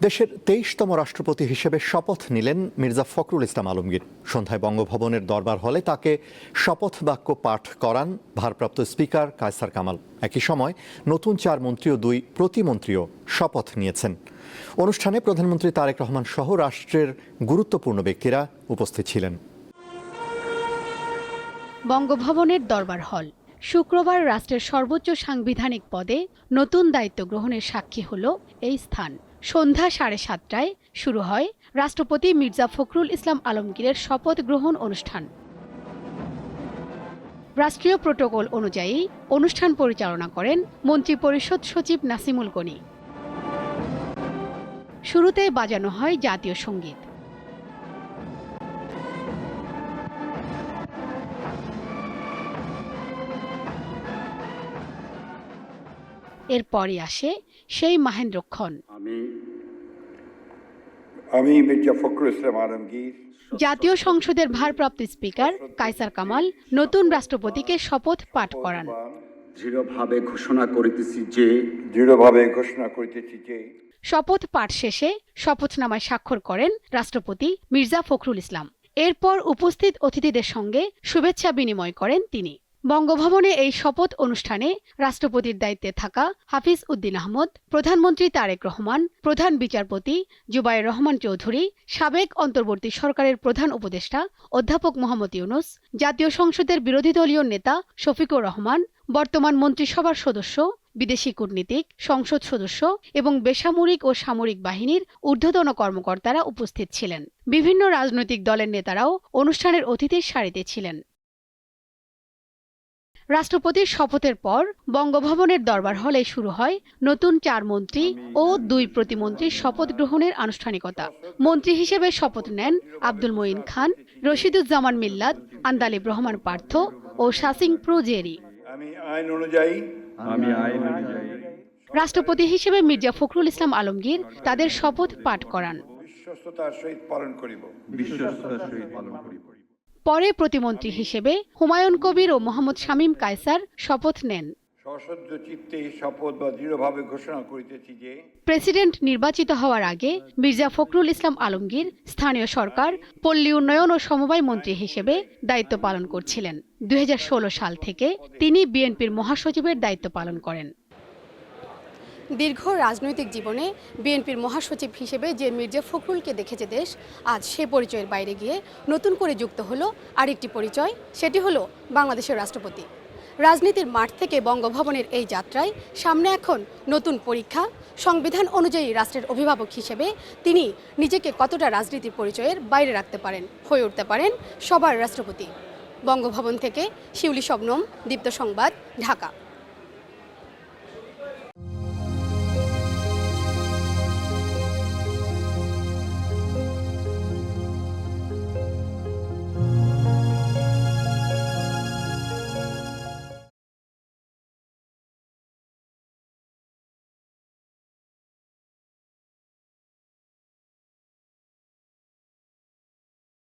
দেশের ২৩তম রাষ্ট্রপতি হিসেবে শপথ নিলেন মির্জা ফখরুল ইসলাম আলমগীর। সন্ধ্যায় বঙ্গভবনের দরবার হলে তাকে শপথ বাক্য পাঠ করান ভারপ্রাপ্ত স্পিকার কায়সার কামাল। একই সময় নতুন ৪ মন্ত্রী ও ২ প্রতিমন্ত্রীও শপথ নিয়েছেন। অনুষ্ঠানে প্রধানমন্ত্রী তারেক রহমান সহ রাষ্ট্রের গুরুত্বপূর্ণ ব্যক্তিরা উপস্থিত ছিলেন। বঙ্গভবনের দরবার হল শুক্রবার রাষ্ট্রের সর্বোচ্চ সাংবিধানিক পদে নতুন দায়িত্ব গ্রহণের সাক্ষী হল এই স্থান। সন্ধ্যা 7:30টায় শুরু হয় রাষ্ট্রপতি মির্জা ফখরুল ইসলাম আলমগীরের শপথ গ্রহণ অনুষ্ঠান। রাষ্ট্রীয় প্রোটোকল অনুযায়ী অনুষ্ঠান পরিচালনা করেন মন্ত্রিপরিষদ সচিব নাসিমুল গনি। শুরুতে বাজানো হয় জাতীয় সঙ্গীত। এরপরই আসে সেই মাহেন্দ্রক্ষণ। আমি মির্জা ফখরুল ইসলাম আলমগীর জাতীয় সংসদের ভারপ্রাপ্ত স্পিকার কায়সার কামাল নতুন রাষ্ট্রপতিকে শপথ পাঠ করান। দৃঢ়ভাবে ঘোষণা করিতেছি যে শপথ পাঠ শেষে শপথনামায় স্বাক্ষর করেন রাষ্ট্রপতি মির্জা ফখরুল ইসলাম। এরপর উপস্থিত অতিথিদের সঙ্গে শুভেচ্ছা বিনিময় করেন তিনি। বঙ্গভবনে এই শপথ অনুষ্ঠানে রাষ্ট্রপতির দায়িত্বে থাকা হাফিজ উদ্দিন আহমদ, প্রধানমন্ত্রী তারেক রহমান, প্রধান বিচারপতি জুবায়ের রহমান চৌধুরী, সাবেক অন্তর্বর্তী সরকারের প্রধান উপদেষ্টা অধ্যাপক মোহাম্মদ ইউনুস, জাতীয় সংসদের বিরোধী দলীয় নেতা শফিকুর রহমান, বর্তমান মন্ত্রিসভার সদস্য, বিদেশি কূটনীতিক, সংসদ সদস্য এবং বেসামরিক ও সামরিক বাহিনীর ঊর্ধ্বতন কর্মকর্তারা উপস্থিত ছিলেন। বিভিন্ন রাজনৈতিক দলের নেতারাও অনুষ্ঠানের অতিথির সারিতে ছিলেন। রাষ্ট্রপতির শপথের পর বঙ্গভবনের দরবার হলে শুরু হয় নতুন ৪ মন্ত্রী ও ২ প্রতিমন্ত্রীর শপথ গ্রহণের আনুষ্ঠানিকতা। মন্ত্রী হিসেবে শপথ নেন আব্দুল মঈন খান, রশিদুজ্জামান মিল্লাত, আন্দালিব রহমান পার্থ ও শাসিং প্রো জেরি। রাষ্ট্রপতি হিসেবে মির্জা ফখরুল ইসলাম আলমগীর তাদের শপথ পাঠ করান। পরে প্রতিমন্ত্রী হিসেবে হুমায়ুন কবির ও মোহাম্মদ শামীম কায়সার শপথ নেন। প্রেসিডেন্ট নির্বাচিত হওয়ার আগে মির্জা ফখরুল ইসলাম আলমগীর স্থানীয় সরকার, পল্লী উন্নয়ন ও সমবায় মন্ত্রী হিসেবে দায়িত্ব পালন করছিলেন। ২০১৬ সাল থেকে তিনি বিএনপির মহাসচিবের দায়িত্ব পালন করেন। দীর্ঘ রাজনৈতিক জীবনে বিএনপির মহাসচিব হিসেবে যে মির্জা ফখরুলকে দেখেছে দেশ, আজ সে পরিচয়ের বাইরে গিয়ে নতুন করে যুক্ত হলো আরেকটি পরিচয়, সেটি হলো বাংলাদেশের রাষ্ট্রপতি। রাজনীতির মাঠ থেকে বঙ্গভবনের এই যাত্রায় সামনে এখন নতুন পরীক্ষা। সংবিধান অনুযায়ী রাষ্ট্রের অভিভাবক হিসেবে তিনি নিজেকে কতটা রাজনীতির পরিচয়ের বাইরে রাখতে পারেন, হয়ে উঠতে পারেন সবার রাষ্ট্রপতি। বঙ্গভবন থেকে শিউলি শবনম, দীপ্ত সংবাদ, ঢাকা।